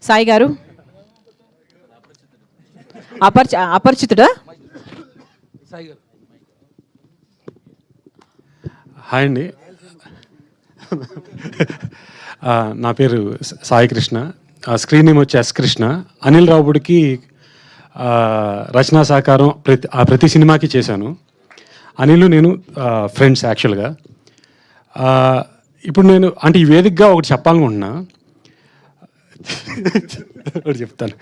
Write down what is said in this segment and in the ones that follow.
సాయి గారు అపరిచితుడా? హాయ్ అండి, నా పేరు సాయి కృష్ణ. స్క్రీన్ నేమ్ వచ్చి ఎస్ కృష్ణ. అనిల్ రావుడికి రచనా సహకారం ప్రతి సినిమాకి చేశాను. అనిల్ నేను ఫ్రెండ్స్ యాక్చువల్గా. ఇప్పుడు నేను అంటే ఈ వేదికగా ఒకటి చెప్పాలనుకుంటున్నా, ఒకటి చెప్తాను.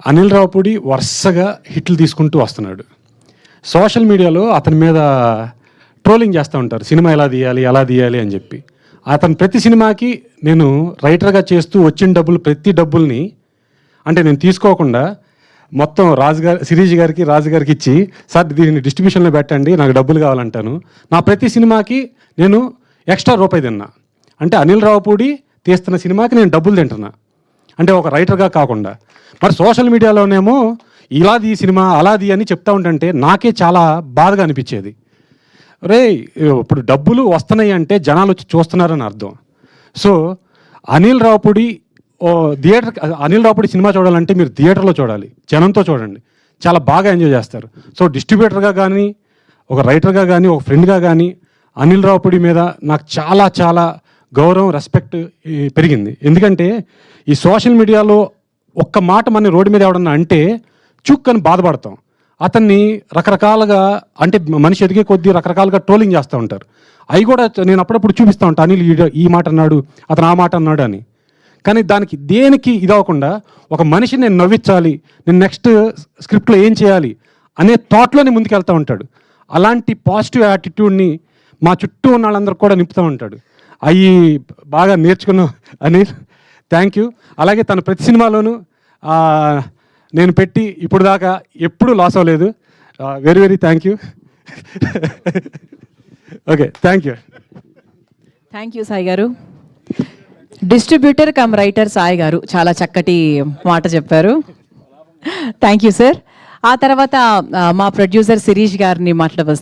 అనిల్ రావుపూడి వరుసగా హిట్లు తీసుకుంటూ వస్తున్నాడు. సోషల్ మీడియాలో అతని మీద ట్రోలింగ్ చేస్తూ ఉంటారు, సినిమా ఎలా తీయాలి ఎలా తీయాలి అని చెప్పి. అతను ప్రతి సినిమాకి నేను రైటర్గా చేస్తూ వచ్చిన ప్రతి డబ్బుల్ని అంటే నేను తీసుకోకుండా మొత్తం సిరీజ్ గారికి రాజుగారికి ఇచ్చి, సార్ దీన్ని డిస్ట్రిబ్యూషన్లో పెట్టండి నాకు డబ్బులు కావాలంటాను. నా ప్రతి సినిమాకి నేను ఎక్స్ట్రా రూపాయి తిన్నా. అంటే అనిల్ రావుపూడి తీస్తున్న సినిమాకి నేను డబ్బులు తింటున్నా, అంటే ఒక రైటర్గా కాకుండా. మరి సోషల్ మీడియాలోనేమో ఇలాది ఈ సినిమా అలాది అని చెప్తా ఉంటుంటే నాకే చాలా బాధగా అనిపించేది. రే, ఇప్పుడు డబ్బులు వస్తున్నాయి అంటే జనాలు వచ్చి చూస్తున్నారని అర్థం. సో అనిల్ రావుపూడి అనిల్ రావుపూడి సినిమా చూడాలంటే మీరు థియేటర్లో చూడాలి, జనంతో చూడండి, చాలా బాగా ఎంజాయ్ చేస్తారు. సో డిస్ట్రిబ్యూటర్గా కానీ, ఒక రైటర్గా కానీ, ఒక ఫ్రెండ్గా కానీ అనిల్ రావుపూడి మీద నాకు చాలా చాలా గౌరవం, రెస్పెక్ట్ పెరిగింది. ఎందుకంటే ఈ సోషల్ మీడియాలో ఒక్క మాట మన రోడ్డు మీద ఎవడన్నా అంటే చుక్కని బాధపడతాం. అతన్ని రకరకాలుగా అంటే మనిషి ఎదిగే కొద్దీ రకరకాలుగా ట్రోలింగ్ చేస్తూ ఉంటారు. అవి కూడా నేను అప్పుడప్పుడు చూపిస్తూ ఉంటాను, అనిల్ ఈ మాట అన్నాడు, అతను ఆ మాట అన్నాడు అని. కానీ దానికి దేనికి ఇదవకుండా ఒక మనిషిని నేను నవ్వించాలి, నేను నెక్స్ట్ స్క్రిప్ట్లో ఏం చేయాలి అనే థాట్లోనే ముందుకెళ్తూ ఉంటాడు. అలాంటి పాజిటివ్ యాటిట్యూడ్ని మా చుట్టూ ఉన్న వాళ్ళందరూ కూడా నింపుతూ ఉంటాడు. అవి బాగా నేర్చుకున్నాం అనిల్, థ్యాంక్ యూ. అలాగే తన ప్రతి సినిమాలోనూ నేను పెట్టి ఇప్పుడు దాకా ఎప్పుడూ లాస్ అవ్వలేదు. Very very thank you. Okay, thank you. Thank you Sai garu. Distributor cum writer Sai గారు చాలా చక్కటి మాట చెప్పారు. Thank you sir. ఆ తర్వాత మా ప్రొడ్యూసర్ శిరీష్ గారిని మాట్లాడవస్తుంది.